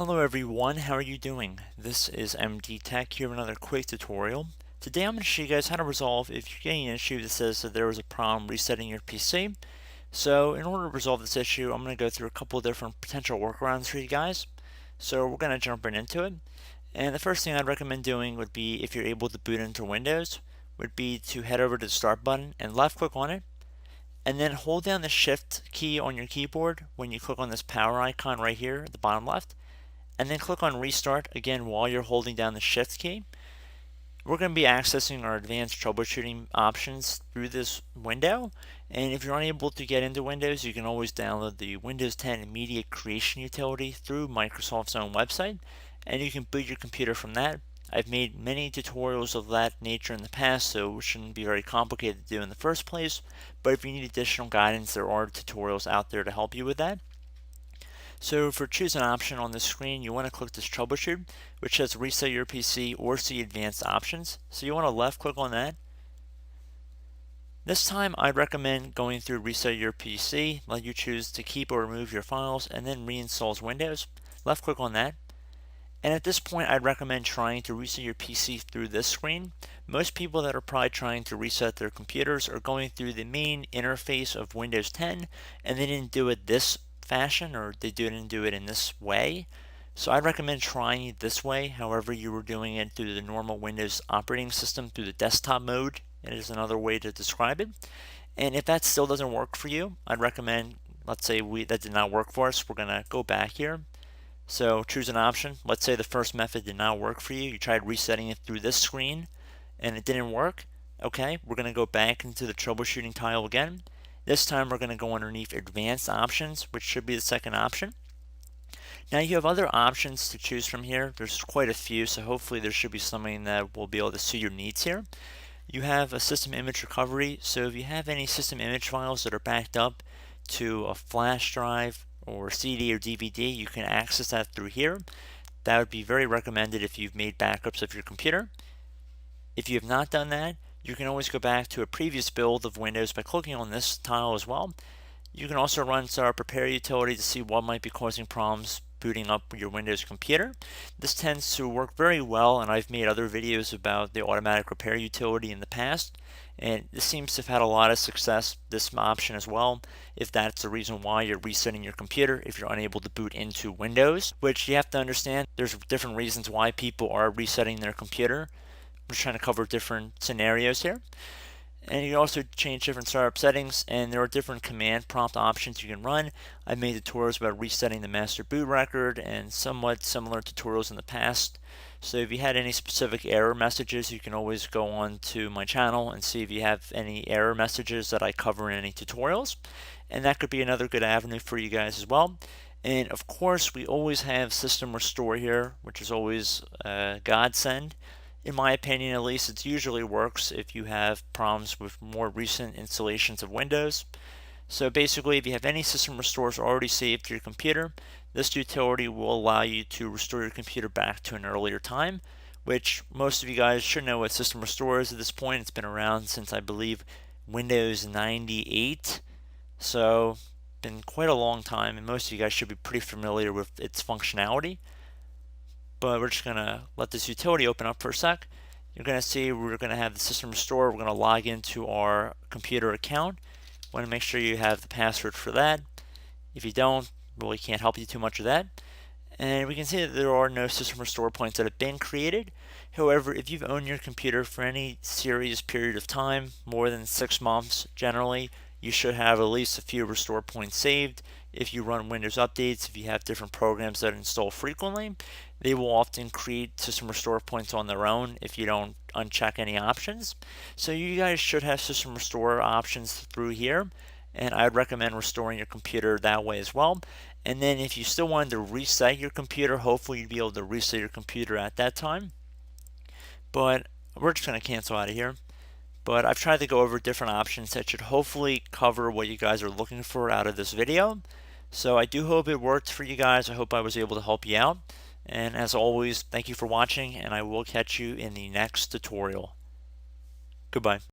Hello everyone, how are you doing? This is MD Tech here with another quick tutorial. Today I'm going to show you guys how to resolve if you're getting an issue that says that there was a problem resetting your PC. So in order to resolve this issue, I'm going to go through a couple of different potential workarounds for you guys. So we're going to jump right into it. And the first thing I'd recommend doing would be, if you're able to boot into Windows, would be to head over to the Start button and left click on it. And then hold down the Shift key on your keyboard when you click on this power icon right here at the bottom left. And then click on Restart again while you're holding down the Shift key. We're going to be accessing our advanced troubleshooting options through this window. And if you're unable to get into Windows, you can always download the Windows 10 Immediate Creation utility through Microsoft's own website, and you can boot your computer from that. I've made many tutorials of that nature in the past, so it shouldn't be very complicated to do in the first place. But if you need additional guidance, there are tutorials out there to help you with that. So for choose an option on the screen, you want to click this troubleshoot, which says reset your PC or see advanced options. So you want to left click on that. This time I'd recommend going through reset your PC, let you choose to keep or remove your files, and then reinstalls Windows. Left click on that. And at this point I'd recommend trying to reset your PC through this screen. Most people that are probably trying to reset their computers are going through the main interface of Windows 10, and they didn't do it this fashion, or they didn't do it in this way. So I'd recommend trying it this way, however you were doing it through the normal Windows operating system through the desktop mode. It is another way to describe it. And if that still doesn't work for you, I'd recommend, let's say that did not work for us, we're going to go back here. So choose an option. Let's say the first method did not work for you. You tried resetting it through this screen and it didn't work. Okay, we're going to go back into the troubleshooting tile again. This time we're going to go underneath advanced options, which should be the second option. Now you have other options to choose from here. There's quite a few, so hopefully there should be something that will be able to suit your needs here. You have a system image recovery, so if you have any system image files that are backed up to a flash drive or CD or DVD, you can access that through here. That would be very recommended if you've made backups of your computer. If you have not done that, you can always go back to a previous build of Windows by clicking on this tile as well. You can also run our prepare utility to see what might be causing problems booting up your Windows computer. This tends to work very well, and I've made other videos about the automatic repair utility in the past, and this seems to have had a lot of success, this option as well, if that's the reason why you're resetting your computer if you're unable to boot into Windows, which you have to understand there's different reasons why people are resetting their computer. We're trying to cover different scenarios here. And you can also change different startup settings, and there are different command prompt options you can run. I've made tutorials about resetting the master boot record and somewhat similar tutorials in the past. So if you had any specific error messages, you can always go on to my channel and see if you have any error messages that I cover in any tutorials. And that could be another good avenue for you guys as well. And of course, we always have system restore here, which is always a godsend. In my opinion, at least, it usually works if you have problems with more recent installations of Windows. So basically, if you have any system restores already saved to your computer, this utility will allow you to restore your computer back to an earlier time, which most of you guys should know what system restore is at this point. It's been around since, I believe, Windows 98. So been quite a long time, and most of you guys should be pretty familiar with its functionality. But we're just going to let this utility open up for a sec. You're going to see we're going to have the system restore. We're going to log into our computer account. Want to make sure you have the password for that. If you don't, really can't help you too much with that. And we can see that there are no system restore points that have been created. However, if you've owned your computer for any serious period of time, more than 6 months generally, you should have at least a few restore points saved. If you run Windows updates, if you have different programs that install frequently, they will often create system restore points on their own if you don't uncheck any options. So you guys should have system restore options through here, and I'd recommend restoring your computer that way as well. And then if you still wanted to reset your computer, hopefully you'd be able to reset your computer at that time. But we're just going to cancel out of here. But I've tried to go over different options that should hopefully cover what you guys are looking for out of this video. So I do hope it worked for you guys. I hope I was able to help you out. And as always, thank you for watching, and I will catch you in the next tutorial. Goodbye.